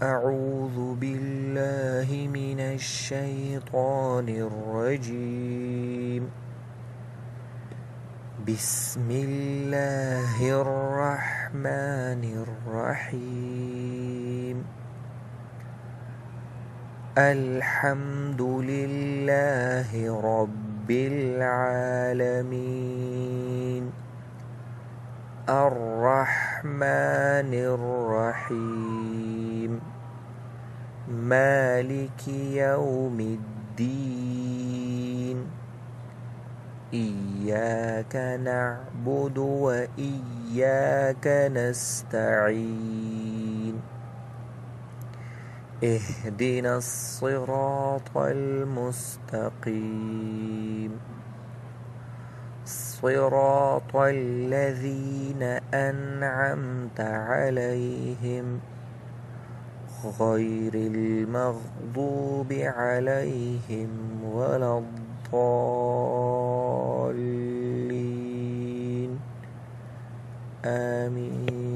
أعوذ بالله من الشيطان الرجيم. بسم الله الرحمن الرحيم. الحمد لله رب العالمين. الرحمن الرحيم. مالك يوم الدين. إياك نعبد وإياك نستعين. اهدنا الصراط المستقيم. صراط الذين أنعمت عليهم غير المغضوب عليهم ولا الضالين. آمين.